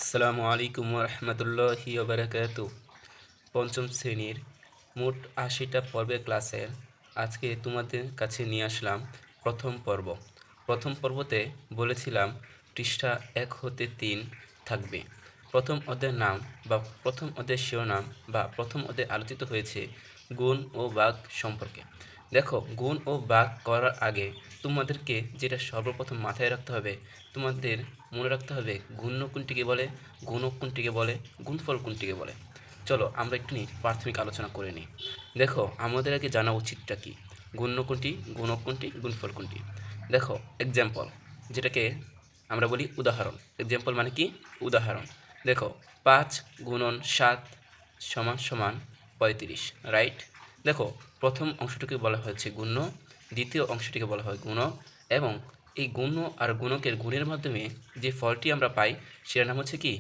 আসসালামু আলাইকুম রহমতুল্লাহি ওবরাকাত। পঞ্চম শ্রেণীর মোট ৮০টা পর্বের ক্লাসের আজকে তোমাদের কাছে নিয়ে আসলাম প্রথম পর্ব। প্রথম পর্বতে বলেছিলাম পৃষ্ঠা ১ হতে ৩ থাকবে। প্রথম অধ্যায়ের নাম বা প্রথম অধ্যায়ের শিরোনাম বা প্রথম অধ্যায়ে আলোচিত হয়েছে গুণ ও ভাগ সম্পর্কে। দেখো, গুণ ও ভাগ করার আগে তোমাদেরকে যেটা সর্বপ্রথম মাথায় রাখতে হবে, তোমাদের মনে রাখতে হবে গুণ্য কোনটিকে বলে, গুণক কোনটিকে বলে, গুণফল কোনটিকে বলে। চলো আমরা একটু প্রাথমিক আলোচনা করে নিই। দেখো, আমাদের আগে জানা উচিতটা কি, গুণ্য কোনটি, গুণক কোনটি, গুণফল কোনটি। দেখো, এক্সাম্পল, যেটাকে আমরা বলি উদাহরণ। এক্সাম্পল মানে কি? উদাহরণ। দেখো, ৫ গুণন ৭ সমান সমান ৩৫, রাইট? দেখো, প্রথম অংশটিকে বলা হয়েছে গুণ্য, দ্বিতীয় অংশটিকে বলা হয় গুণক, এবং এই গুণ্য আর গুণকের গুণের মাধ্যমে যে ফলটি আমরা পাই সেটার নাম হচ্ছে কি?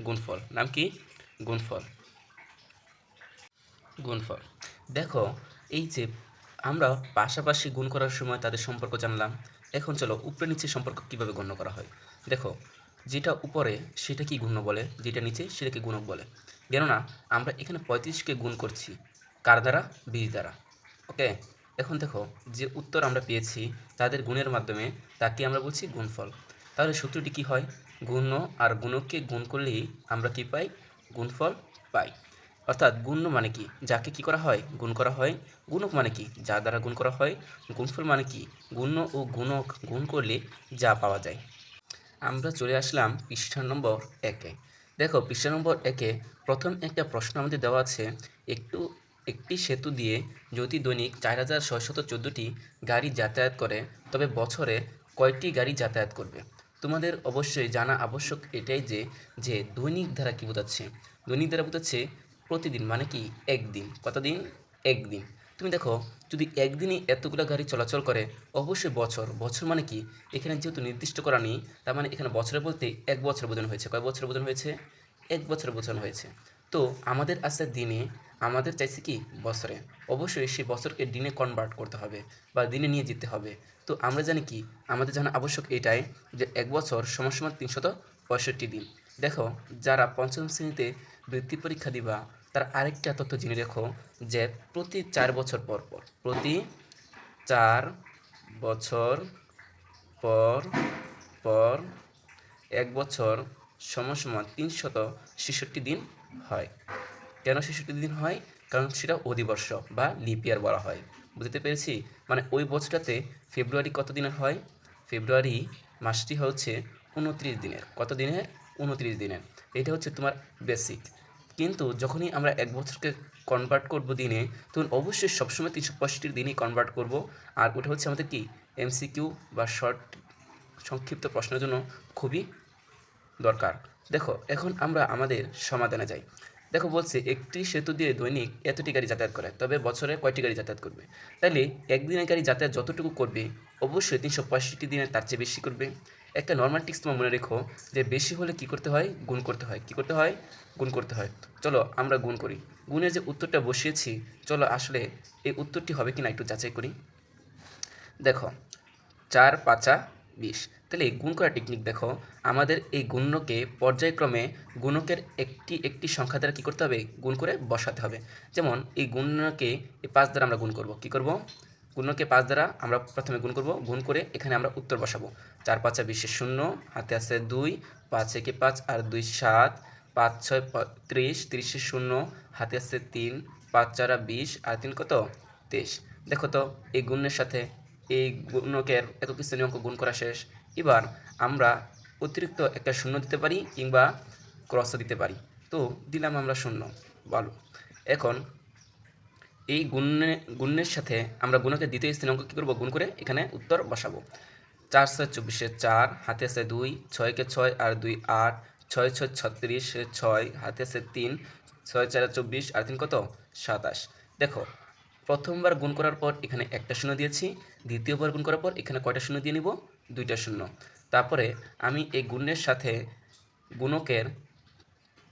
গুণফল। নাম কি? গুণফল। গুণফল। দেখো, এই যে আমরা পাশাপাশি গুণ করার সময় তাদের সম্পর্ক জানলাম। এখন চলো উপরে নিচে সম্পর্ক কিভাবে গণ্য করা হয়। দেখো, যেটা উপরে সেটা কি গুণ্য বলে, যেটা নিচে সেটাকে গুণক বলে। কেননা আমরা এখানে ৩৫কে গুণ করছি কার দ্বারা? ২০ দ্বারা। ওকে, এখন দেখো, যে উত্তর আমরা পেয়েছি তাদের গুণের মাধ্যমে তাকে আমরা বলছি গুণফল। তাহলে সূত্রটি কি হয়? গুণ্য আর গুণককে গুণ করলেই আমরা কি পাই? গুণফল পাই। অর্থাৎ গুণ্য মানে কি? যাকে কি করা হয়? গুণ করা হয়। গুণক মানে কি? যা দ্বারা গুণ করা হয়। গুণফল মানে কি? গুণ্য ও গুণক গুণ করলে যা পাওয়া যায়। আমরা চলে আসলাম পৃষ্ঠা নম্বর ১-এ। দেখো, পৃষ্ঠা নম্বর ১-এ প্রথম একটা প্রশ্ন আমাদের দেওয়া আছে, একটি সেতু দিয়ে যদি দৈনিক ৪৬১৪টি গাড়ি যাতায়াত করে তবে বছরে কয়টি গাড়ি যাতায়াত করবে? তোমাদের অবশ্যই জানা আবশ্যক এটাই যে দৈনিক দ্বারা কী বোঝাচ্ছে? দৈনিক দ্বারা বোঝাচ্ছে প্রতিদিন, মানে কি? একদিন। কতদিন? একদিন। তুমি দেখো, যদি একদিনই এতগুলো গাড়ি চলাচল করে, অবশ্যই বছর। বছর মানে কি? এখানে যেহেতু নির্দিষ্ট করা নেই, তার মানে এখানে বছরে বলতে ১ বছর বোঝানো হয়েছে। কয় বছর বোঝানো হয়েছে? ১ বছর বোঝানো হয়েছে। তো আমাদের আছে দিনে, আমাদের চাইছে কি? বছরে। অবশ্যই সেই বছরকে দিনে কনভার্ট করতে হবে বা দিনে নিয়ে যেতে হবে। তো আমরা জানি কি? আমাদের জানা আবশ্যক এটাই যে ১ বছর সমান সমান ৩৬৫ দিন। দেখো, যারা পঞ্চম শ্রেণীতে বৃত্তি পরীক্ষা দিবা তারা আরেকটা তথ্য জেনে রেখো যে প্রতি ৪ বছর পর পর, প্রতি ৪ বছর পর পর ১ বছর সমান সমান ৩৬৬ দিন হয়। কেন ৬৬ দিন হয়? কারণ সেটা অধিবর্ষ বা লিপ ইয়ার বলা হয়। বুঝতে পেরেছি? মানে ওই বছরটাতে ফেব্রুয়ারি কত দিনের হয়? ফেব্রুয়ারি মাসটি হচ্ছে ২৯ দিনের। কত দিনের? ২৯ দিনের। এটা হচ্ছে তোমার বেসিক। কিন্তু যখনই আমরা ১ বছরকে কনভার্ট করব দিনে, তখন অবশ্যই সবসময় ৩৬৫ দিনই কনভার্ট করব। আর ওটা হচ্ছে আমাদের কি? এমসিকিউ বা শর্ট সংক্ষিপ্ত প্রশ্নের জন্য খুবই দরকার। দেখো, এখন আমরা আমাদের সমাধানে যাই। দেখো, বলছে একটি সেতু দিয়ে দৈনিক এতটি গাড়ি যাতায়াত করে, তবে বছরে কয়টি গাড়ি যাতায়াত করবে? তাইলে একদিনের গাড়ি যাতায়াত যতটুকু করবে অবশ্যই ৩৬৫ দিনের তার চেয়ে বেশি করবে। একটা নর্মাল টিক্স তোমার মনে রেখো যে বেশি হলে কি করতে হয়? গুণ করতে হয়। কি করতে হয়? গুণ করতে হয়। চলো আমরা গুণ করি। গুণের যে উত্তরটা বসিয়েছি, চলো আসলে এই উত্তরটি হবে কিনা একটু যাচাই করি। দেখো, ৪ ৫ ২০। তাহলে এই গুণ করার টেকনিক দেখো, আমাদের এই গুণ্যকে পর্যায়ক্রমে গুণকের একটি সংখ্যা দ্বারা কী করতে হবে? গুণ করে বসাতে হবে। যেমন এই গুণ্যকে এই ৫ দ্বারা আমরা গুণ করব। কী করব? গুণ্যকে ৫ দ্বারা আমরা প্রথমে গুণ করব। গুণ করে এখানে আমরা উত্তর বসাবো। ৪ ৫ ২০ শূন্য, হাতে আছে ২, ৫ একে ৫ আর ২ ৭, ৫ ৬ ৩০, ৩০ শূন্য, হাতে আছে ৩, ৫ ৪ ২০ আর ৩ কত? ২৩। দেখো তো, এই গুণ্যের সাথে এই গুণকের একক স্থানীয় অঙ্ক গুণ করা শেষ। এবার আমরা অতিরিক্ত একটা শূন্য দিতে পারি কিংবা ক্রসও দিতে পারি। তো দিলাম আমরা শূন্য। ভালো। এখন এই গুণের সাথে আমরা গুণকের দ্বিতীয় স্থানীয় অঙ্ক কী করবো? গুণ করে এখানে উত্তর বসাবো। ৪ ৬ ২৪ ৪, হাতে আছে ২, ৬ কে ৬ আর ২ ৮, ৬ ৬ ৩৬ ৬, হাতে আছে ৩, ৬ ৪ ২৪ আর ৩ কত? ২৭। দেখো, প্রথমবার গুণ করার পর এখানে একটা শূন্য দিয়েছি, দ্বিতীয়বার গুণ করার পর এখানে কয়টা শূন্য দিয়ে নিব? ২টা শূন্য। তারপরে আমি এই গুণের সাথে গুণকের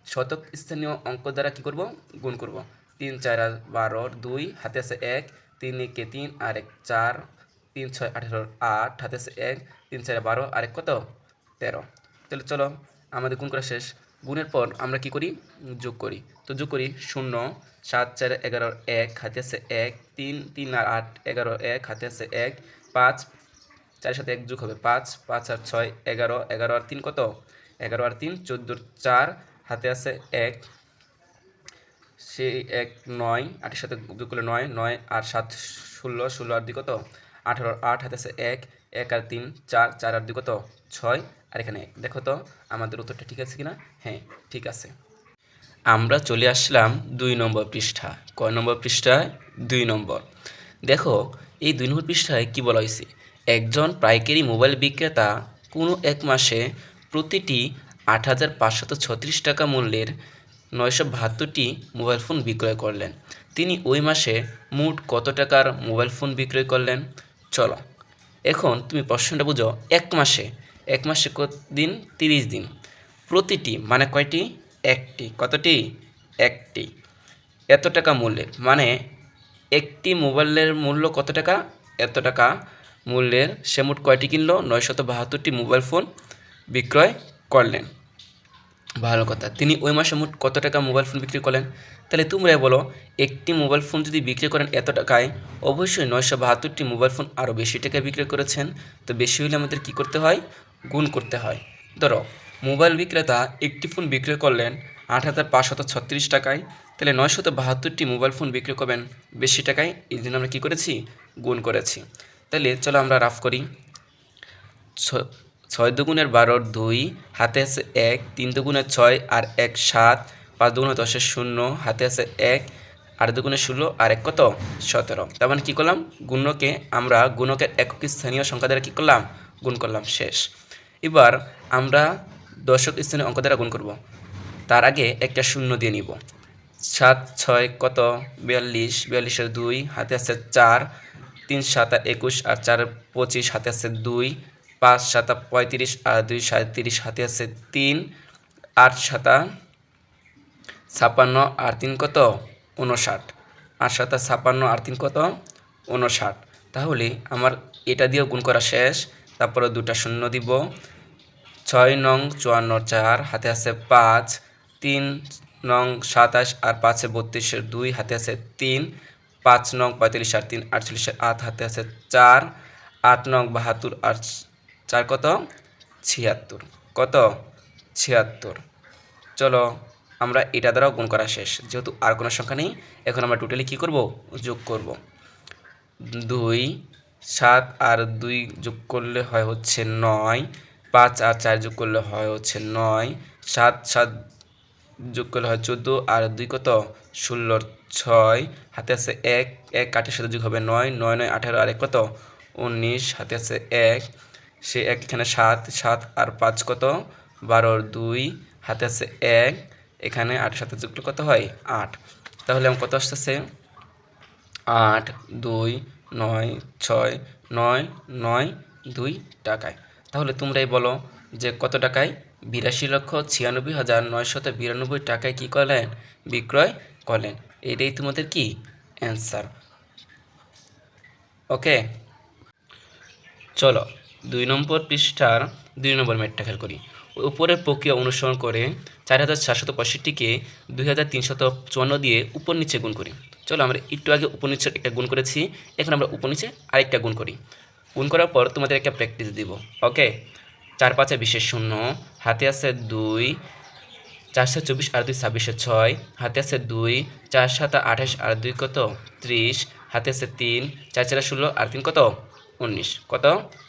শতক স্থানীয় অঙ্ক দ্বারা কী করব? গুণ করব। ৩ ৪ আর ১২, ২, হাতে আছে ১, ৩ একে ৩ আর ১ ৪, ৩ ৬ ১৮ ৮, হাতে আছে ১, ৩ ৪ ১২ আর ১ কত? ১৩। তাহলে চলো আমাদের গুণ করা শেষ। গুণের পর আমরা কি করি, যোগ করি। তো যোগ করি 0 7 4 11 1 হাতে আছে 1 3 3 আর 8 11 1 হাতে আছে 1 5 4 সাথে 1 যোগ হবে 5 5 আর 6 11 11 আর 3 কত, 11 আর 3 14 4 হাতে আছে 1 সেই 1 9 8 এর সাথে যোগ করলে 9 9 আর 7 16 16 আর 2 কত 18 8 হাতে আছে 1 1 আর 3 4 4 আর 2 কত 6 আর এখানে 1। দেখো তো আমাদের উত্তরটা ঠিক আছে কিনা, হ্যাঁ ঠিক আছে। আমরা চলে আসলাম 2 নম্বর পৃষ্ঠা। কয় নম্বর পৃষ্ঠায়, 2 নম্বর। দেখো এই 2 নম্বর পৃষ্ঠায় কি বলা হয়েছে, একজন পাইকারি মোবাইল বিক্রেতা কোনো এক মাসে প্রতিটি 8,536 টাকা মূল্যের 972টি মোবাইল ফোন বিক্রয় করলেন। তিনি ওই মাসে মোট কত টাকার মোবাইল ফোন বিক্রয় করলেন। চলো এখন তুমি প্রশ্নটা বুঝো, এক মাসে কত দিন, 30 দিন। প্রতিটি মানে কয়টি, একটি, কতটি, একটি, এত টাকা মূল্যের, মানে একটি মোবাইলের মূল্য কত টাকা, এত টাকা মূল্যের সে মোট কয়টি কিনলো, 972টি মোবাইল ফোন বিক্রয় করলেন। ভালো কথা, তিনি ওই মাসে মোট কত টাকা মোবাইল ফোন বিক্রি করলেন। তাহলে তোমরা বলো, একটি মোবাইল ফোন যদি বিক্রি করেন এত টাকায়, অবশ্যই 972টি মোবাইল ফোন আরও বেশি টাকায় বিক্রি করেছেন। তো বেশি হলে আমাদের কি করতে হয়, গুণ করতে হয়। ধরো মোবাইল বিক্রেতা একটি ফোন বিক্রয় করলেন 8,536 টাকায়, তাহলে 972টি মোবাইল ফোন বিক্রি করবেন বেশি টাকায়, এই জন্য আমরা কী করেছি, গুণ করেছি। তাহলে চলো আমরা রাফ করি। 6 দুগুণের 12 2 হাতে আছে 1, 3 দুগুণের 6 আর 1 7, 5 দুগুণের 10 0 হাতে আছে 1, 8 দুগুণের 16 আর 1 কত 17। তার মানে কী করলাম, গুণকে আমরা গুণকের একক স্থানীয় সংখ্যা দ্বারা কী করলাম, গুণ করলাম, শেষ। এবার আমরা দশক স্থানীয় অঙ্ক দ্বারা গুণ করব। তার আগে একটা শূন্য দিয়ে নিব। 7 6 কত 42, 42-এর 2 হাতে আছে 4, 3 7 21 আর 4 25 হাতে আছে 2, 5 7 35 আর 2 37 হাতে আছে 3, 8 7 56 আর 3 কত 59, 8 7 56 আর 3 কত 59। তাহলে আমার এটা দিয়েও গুণ করা শেষ। তারপরে দুটা শূন্য দিব। 6 নং 54 4 হাতে আছে 5, 3 নং 27 আর 5 32-এর 2 হাতে আছে 3, 5 নং 45 আর 3 48-এর 8 হাতে আছে 4, 8 নং 72 আর 4 কত 76, কত 76। চলো আমরা এটা দ্বারাও গুণ করা শেষ, যেহেতু আর কোনো সংখ্যা নেই। এখন আমরা টোটালি কী করব, যোগ করব। 2 7 আর 2 যোগ করলে হয় হচ্ছে 9, 5 আর 4 যোগ করলে হয় হচ্ছে 9, 7 7 যোগ করলে হয় 14 আর 2 কত 16, 6 হাতে আছে 1 1 8-এর সাথে যোগ হবে 9 9 9 18 আর 1 কত 19 হাতে আছে 1 সে 1 এখানে 7 7 আর 5 কত 12 2 হাতে আছে 1 এখানে 8-এর সাথে যোগ করলে কত হয় 8। তাহলে আমার কত আসতেছে 8 2 9 6 9 9 2 টাকায়। তাহলে তোমরাই বলো যে কত টাকায়, 82,96,992 টাকায় কী করলেন, বিক্রয় করলেন। এটাই তোমাদের কি অ্যান্সার। ওকে, চলো 2 নম্বর পৃষ্ঠার 2 নম্বর ম্যাথটা খেয়াল করি। উপরের প্রক্রিয়া অনুসরণ করে 4,765-কে 2,354 দিয়ে উপর নিচে গুণ করি। চলো আমরা একটু আগে উপর নিচে একটা গুণ করেছি, এখন আমরা উপর নিচে আরেকটা গুণ করি। গুণ করার পর তোমাদের একটা প্র্যাকটিস দিব। ওকে, 4 5 20 0 হাতে আছে 2, 4 24 আর 2 26 6 হাতে আছে 2, 4 7 28 আর 2 কত 30 হাতে আছে 3, 4 4 16 আর 3 কত 19, কত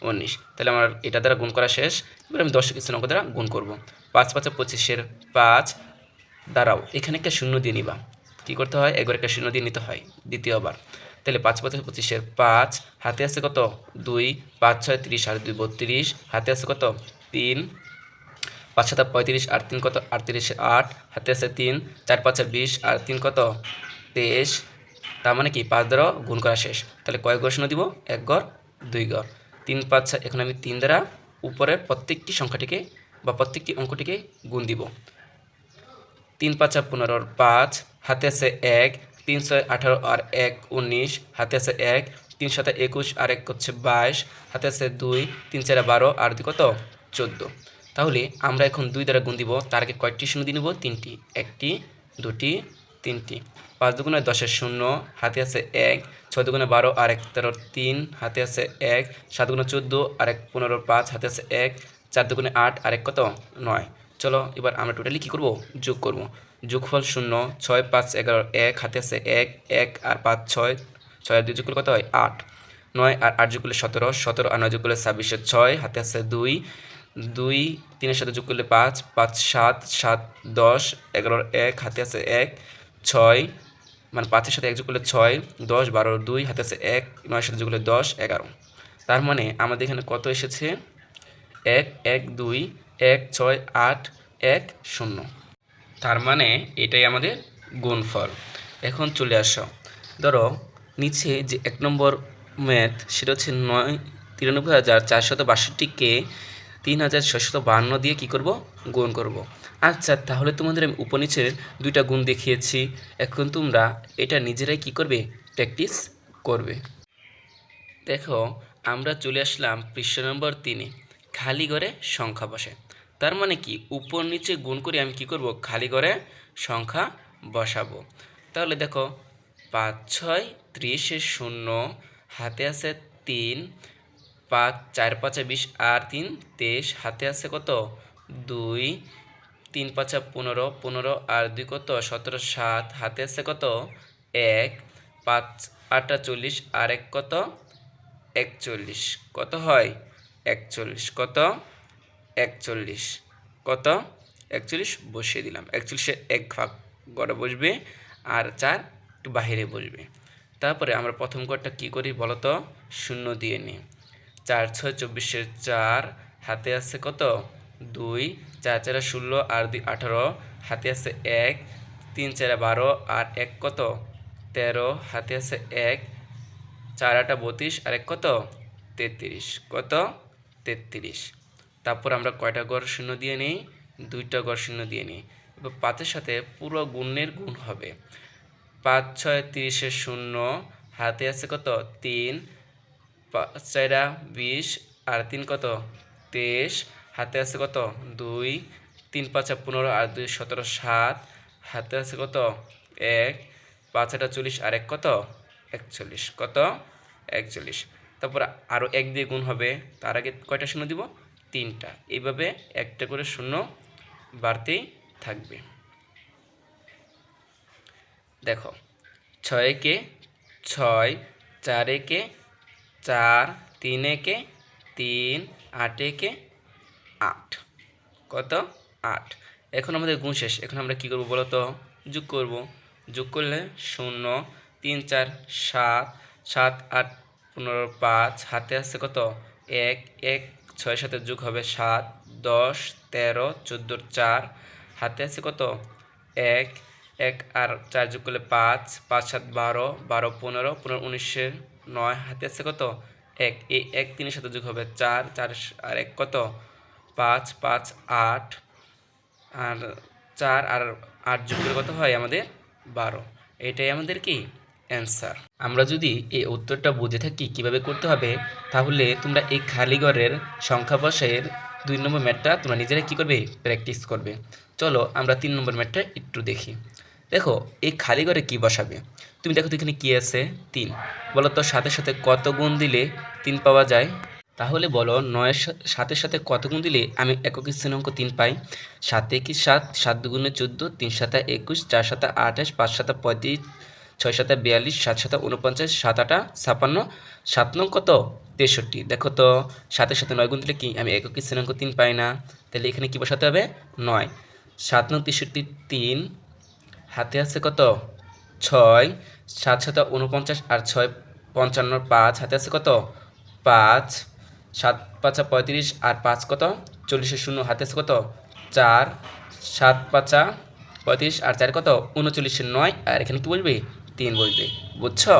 19। তাহলে আমার এটা দ্বারা গুণ করা শেষ। এবার আমি দশক স্থানীয় অঙ্ক দ্বারা গুণ করব। 5 5 25-এর 5 দাঁড়াও, এখানে একটা শূন্য দিয়ে নিবা। কী করতে হয়, একবার একটা শূন্য দিয়ে নিতে হয় দ্বিতীয়বার। তাহলে 5 5 25-এর 5 হাতে আছে কত 2, 5 6 30 আর 2 32 হাতে আছে কত 3, 5 7 35 আর 3 কত 38 8 হাতে আছে 3, 4 5 20 আর 3 কত 23। তার মানে কি 5 দ্বারা গুণ করা শেষ। তাহলে কয়েক ঘর শূন্য দিব, 1 ঘর 2 ঘর 3 5 6। এখন আমি 3 দ্বারা উপরের প্রত্যেকটি সংখ্যাটিকে বা প্রত্যেকটি অঙ্কটিকে গুণ দিব। 3 5 15 5 হাতে আছে 1, 3 6 18 আর 1 19 হাতে আছে 1, 3 7 21 আর 1 হচ্ছে 22 হাতে আছে 2, 3 4 12 আর 2 কত 14। তাহলে আমরা এখন 2 দ্বারা গুণ দিব, তার আগে কয়টি শূন্য দিয়ে নেব? 3টি। 1টি 2টি 3টি। 5 দুগুণে 10 শূন্য, হাতে আছে 1। 6 দুগুণে 12 আর 1 13 3, হাতে আছে 1। 7 দুগুণে 14 আর 1 15 5, হাতে আছে 1। 4 দুগুণে 8 আর 1 কত? 9। চলো এবার আমরা টোটালি কী করব? যোগ করব। যোগফল 0, 6 5 11 1, হাতে আছে 1 1 আর 5 6, 6 আর 2 যোগ করলে কত হয়? 8। 9 আর 8 যোগ করলে 17, 17 আর 9 যোগ করলে 26, 6, হাতে আছে 2 2, 3 সাথে যোগ করলে 5 5 7 7 10 11 1, হাতে আছে 1 6, মানে 5 এর সাথে 1 যোগ করলে 6 10 12 2, হাতে আছে 1 9 এর সাথে যোগ করলে 10 11। তার মানে আমাদের এখানে কত এসেছে? 1 1 2 1 6 8 1 0। তার মানে এটাই আমাদের গুণফল। এখন চলে আসো, ধরো নিচে যে 1 নম্বর ম্যাথ, সেটা হচ্ছে 93,462কে 3,652 দিয়ে কী করব? গুণ করব। আচ্ছা, তাহলে তোমাদের আমি উপনিচের 2টা গুণ দেখিয়েছি, এখন তোমরা এটা নিজেরাই কী করবে? প্র্যাকটিস করবে। দেখো আমরা চলে আসলাম পৃষ্ঠা নম্বর 3-এ, খালি ঘরে সংখ্যা বসে। তার মানে কি, উপর নিচে গুণ করে আমি কি করব? খালি ঘরে সংখ্যা বসাবো। তাহলে দেখো 5 6 30 0, হাতে আছে 3। 5 4 5 20 আর 3 23, হাতে আছে কত? 2। 3 5 15 15 আর 2 কত? 17 7, হাতে আছে কত? 1। 5 8 40 আর 1 কত? 41। কত হয়? 41। কত? 41। কত? 41 বসিয়ে দিলাম। 41-এর 1 ভাগ ঘরে বসবে আর 4 একটু বাহিরে বসবে। তারপরে আমরা প্রথম ঘরটা কী করি বলো তো? 0 দিয়ে নিই। 4 6 24-এর 4, হাতে আছে কত? 2। 4 4 16 আর 2 18, হাতে আছে 1। 3 4 12 আর 1 কত? 13, হাতে আছে 1। 4 8 32 আর 1 কত? 33। কত? 33। তারপর আমরা কয়টা ঘর শূন্য দিয়ে নিই? 2টা ঘর শূন্য দিয়ে নিই। এবার 5-এর সাথে পুরো গুণের গুণ হবে। 5 6 30-এর 0, হাতে আছে কত? 3। 5 4 20 আর 3 কত? 23, হাতে আছে কত? 2। 3 5 15 আর 2 17 7, হাতে আছে কত? 1। 5 8 40 আর 1 কত? 41। কত? 41। তারপর আরও 1 দিয়ে গুণ হবে, তার আগে কয়টা শূন্য দিব? 3টা। এইভাবে একটা করে শূন্য বাড়তেই থাকবে। দেখো 6 কে 6, 4 কে 4, 3 কে 3, 8 কে 8। কত? 8। এখন আমাদের গুণ শেষ। এখন আমরা কী করব বলো তো? যোগ করব। যোগ করলে 0 3 4 7 7 8 15 5, হাতে আছে কত? 1 1 6 সাথে যোগ হবে 7 10 13 14 4, হাতে আছে কত? 1 1 আর 4 যোগ করলে 5 5 7 12 12 15 15 19-এর 9, হাতে আছে কত? 1। এই 1 3-এর সাথে যোগ হবে 4 4 আর 1 কত? 5 5 8 আর 4 আর 8 যোগ করে কত হয় আমাদের? 12। এটাই আমাদের কি? অ্যান্সার। আমরা যদি এই উত্তরটা বুঝে থাকি কিভাবে করতে হবে, তাহলে তোমরা এই খালি ঘরের সংখ্যা বসের 2 নম্বর ম্যাথটা তোমরা নিজেরাই কী করবে? প্র্যাকটিস করবে। চলো আমরা 3 নম্বর ম্যাথটা একটু দেখি। দেখো এই খালি ঘরে কী বসাবে? তুমি দেখো তো এখানে কী আছে? 3। বলো তো 7-এর সাথে কত গুণ দিলে 3 পাওয়া যায়? তাহলে বলো 9-এর 7-এর সাথে কত গুণ দিলে আমি একক স্থানাঙ্ক 3 পাই? 7 একে 7, 7 দুগুণে 14, 3 7 21, 4 7 28, 5 7 35, 6 7 42, 7 7 49, 7 8 56, 7 9 কত? 63। দেখো তো 7-এর সাথে 9 গুণ দিলে কি আমি একক স্থানাঙ্ক 3 পাই না? তাহলে এখানে কি বসাতে হবে? 9। 7 9 63 3, হাতে আছে কত? 6। 7 7 49 আর 6 55 5, হাতে আছে কত? 5। 7 5 35 আর 5 কত? 40-এর 0, হাতে আছে কত? 4। 7 5 35 আর 4 কত? 39-এর 9, আর এখানে কি বসবে? 3 বসবে। বুঝছো?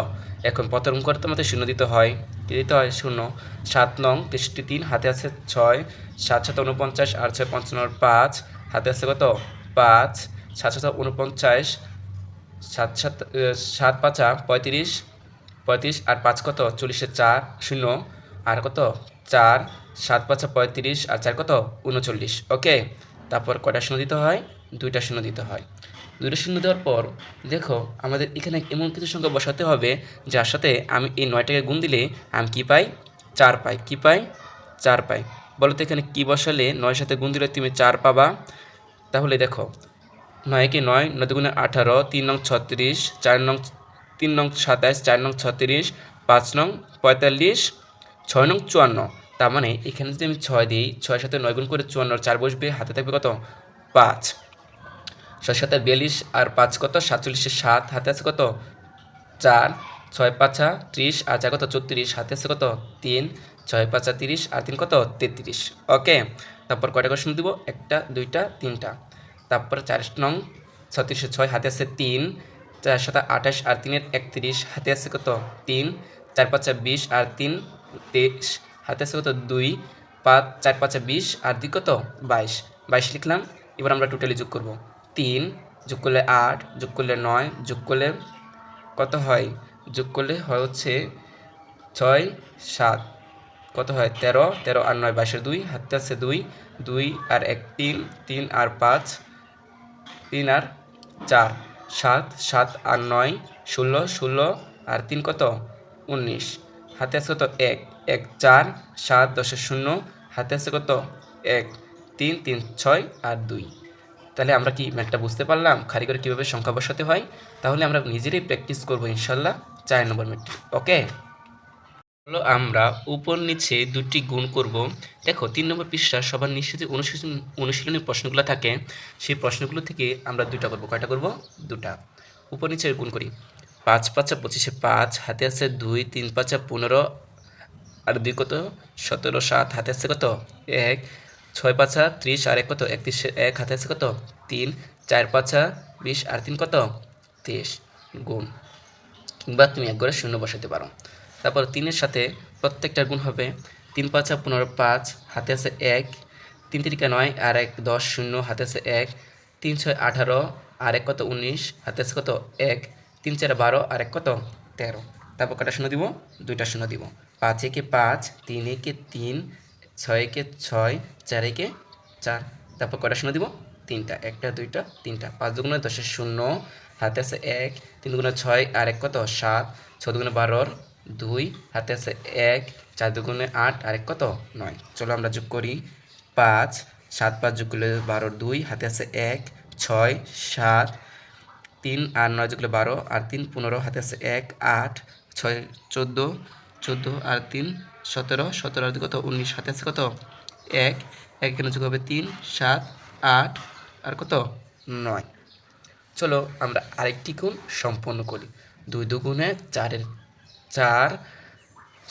এখন প্রথম করতে আমাদের 0 দিতে হয়। কী দিতে হয়? 0। 7 9 63, হাতে আছে 6। 7 7 49 আর 6 55 5, হাতে আছে কত? 5। 7 7 49, 7 7 7 5 35 35 আর 5 কত? 40-এর 4 0, আর কত? 4। 7 5 35 আর 4 কত 39। ওকে, তারপর কয়টা শূন্য দিতে হয়? 2টা শূন্য দিতে হয়। 2টা শূন্য দেওয়ার পর দেখো আমাদের এখানে এমন কিছু সংখ্যা বসাতে হবে যার সাথে আমি এই 9টাকে গুণ দিলে আমি কি পাই? 4 পাই। কি পাই? 4 পাই। বলো তো এখানে কি বসালে 9 সাথে গুণ দিলে তুমি 4 পাবা? তাহলে দেখো 9 কে 9, 9 দুগুণে 18, 3 নং 36, 4 নং 3 নং 27, 4 নং 36, 5 নং 45, 6 নং 54। তার মানে এখানে যদি আমি 6 দিই, 6 সাথে 9 গুণ করে 54, 4 বসবে, হাতে থাকবে কত? 5। 6 সাথে 42 আর 5 কত? 47, 7 হাতে আছে কত? 4। 6 5 30 আর 4 কত? 34, হাতে আছে কত? 3। 6 5 30 আর 3 কত? 33। ওকে, তারপর কয়টা করে শূন্য দিব? 1টা 2টা 3টা। তারপর 4 নং 36 6 হাতে আছে 3। 4 7 28 আর 3 31, হাতে আছে কত? 3। 4 5 20 আর 3 23, হাতে আছে কত? 2। 5 4 5 20 আর 2 কত? 22। 22 লিখলাম। এবার আমরা টোটালি যোগ করব। 3 যোগ করলে 8 যোগ করলে 9 যোগ করলে কত হয়? যোগ করলে হয় হচ্ছে 6 7 কত হয়? 13। 13 আর 9 22 2, হাতে আছে 2। 2 আর 1 3, 3 আর 5, 3 আর 4 7, 7 আর 9 16, 16 আর 3 কত? 19, হাতে আছে কত? 1। 1 4 7 10 0, হাতে আছে কত? 1 3 3 6 আর 2। তাহলে আমরা কি ম্যাথটা বুঝতে পারলাম খালি করে কীভাবে সংখ্যা বসাতে হয়? তাহলে আমরা নিজেরাই প্র্যাকটিস করবো ইনশাল্লাহ 4 নম্বর ম্যাথটি। ওকে, হলো আমরা উপর নিচে দুটি গুণ করব। দেখো 3 নম্বর পৃষ্ঠা সবার নিচে যে অনুশীলনী প্রশ্নগুলো থাকে সেই প্রশ্নগুলো থেকে আমরা দুটা করব। কয়টা করব? দুটা। উপর নিচে গুণ করি। 5 5 25, 5 হাতে আছে 2, 3 5 15 আর 2 কত? 17, 7 হাতে আছে কত? 1। 6 5 30 আর 1 কত? 31, 1 হাতে আছে কত? 3। 4 5 20 আর 3 কত? 23 গুণ। কিংবা তুমি এক ঘরে শূন্য বসাতে পারো। তারপর 3-এর সাথে প্রত্যেকটার গুণ হবে। 3 5 15 5 হাতে আছে 1। 3 3 9 আর 1 10 0 হাতে আছে 1। 3 6 18 আর 1 কত? 19 হাতে আছে কত? 1। 3 4 12 আর 1 কত? 13। তারপর কটা শূন্য দিব? 2টা শূন্য দিব। 5 একে 5, 3 একে 3, 6 একে 6, 4 একে 4। তারপর কটা শূন্য দিব? 3টা। 1টা 2টা 3টা। 5 দুগুণে 10 0 হাতে আছে 1। 3 দুগুণে 6 আর 1 কত? 7। 6 দুগুণে 12 2 হাতে আছে 1। 4 দুগুণে 8 আর 1 কত? 9। চলো আমরা যোগ করি। 5 7 5 যোগ করলে 12 2 হাতে আছে 1। 6 7 3 আর 9 যোগ করলে 12 আর 3 15 হাতে আছে 1। 8 6 14 14 আর 3 17 17 আর 2 কত? 19 হাতে আছে কত? 1। 1 এখানে যোগ হবে 3 7 8 আর কত? 9। চলো আমরা আরেকটি গুণ সম্পন্ন করি। 2 দুগুণে 4 4,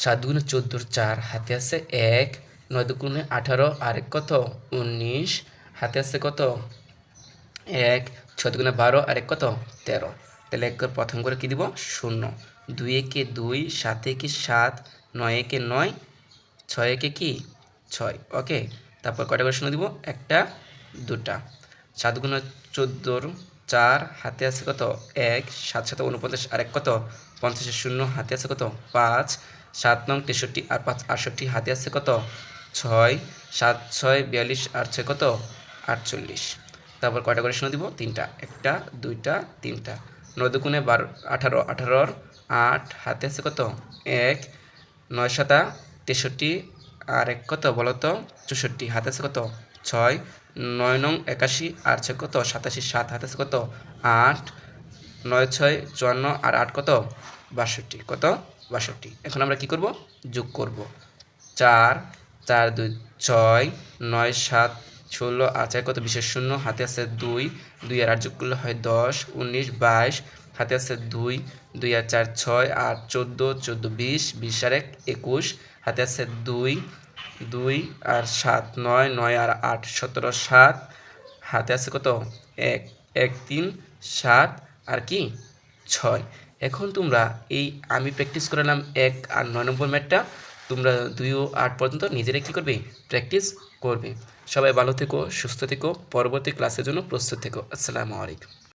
7 দুগুণে 14 4 হাতে আছে 1। 9 দুগুণে 18 আর 1 কত? 19 হাতে আছে কত? 1। 6 দুগুণে 12 আর 1 কত? 13। তাহলে এক প্রথম করে কি দিব? 0। 2 একে 2, 7 একে 7, 9 একে 9, 6 একে কি? 6। ওকে, তারপর কয়টা করে শূন্য দিব? 1টা 2টা। 7 গুণে 14 4 হাতে আছে কত? 1। 7 7 49 আর 1 কত? 50 0 হাতে আছে কত? 5। 7 নং 63 আর 5 68 হাতে আছে কত? 6। 7 6 42 আর 6 কত? 48। তারপর কয়টা করে শূন্য দিব? 3টা। 1টা 2টা 3টা। 9 দুগুণে 12 18 18 8 হাতে আছে কত? 1। 9 7 63 আর 1 কত? বলো তো? 64 হাতে আছে কত? 6। 9 নং 81 আর 6 কত? 87 7 হাতে আছে কত? 8। 9 6 54 আর 8 কত? 62। কত? 62। এখন আমরা কি করব? যোগ করব। 4 4 2 6 9 7 16 আর 4 কত? 20 0 হাতে আছে 2। 2 আর 8 যোগ করলে হয় 10 19 22 হাতে আছে 2। 2 আর 4 6 আর 14 14 20 20 আর 1 21 হাতে আছে 2। 2 আর 7 9 9 আর 8 17 7 হাতে আছে কত? 1 1 3 7 আর কি? 6। এখন তোমরা এই আমি প্র্যাকটিস করালাম 1 আর 9 নম্বর ম্যাথটা, তোমরা 2 ও 8 পর্যন্ত নিজেরাই কী করবে? প্র্যাকটিস করবে। সবাই ভালো থেকো, সুস্থ থেকো, পরবর্তী ক্লাসের জন্য প্রস্তুত থেকো। আসসালামু আলাইকুম।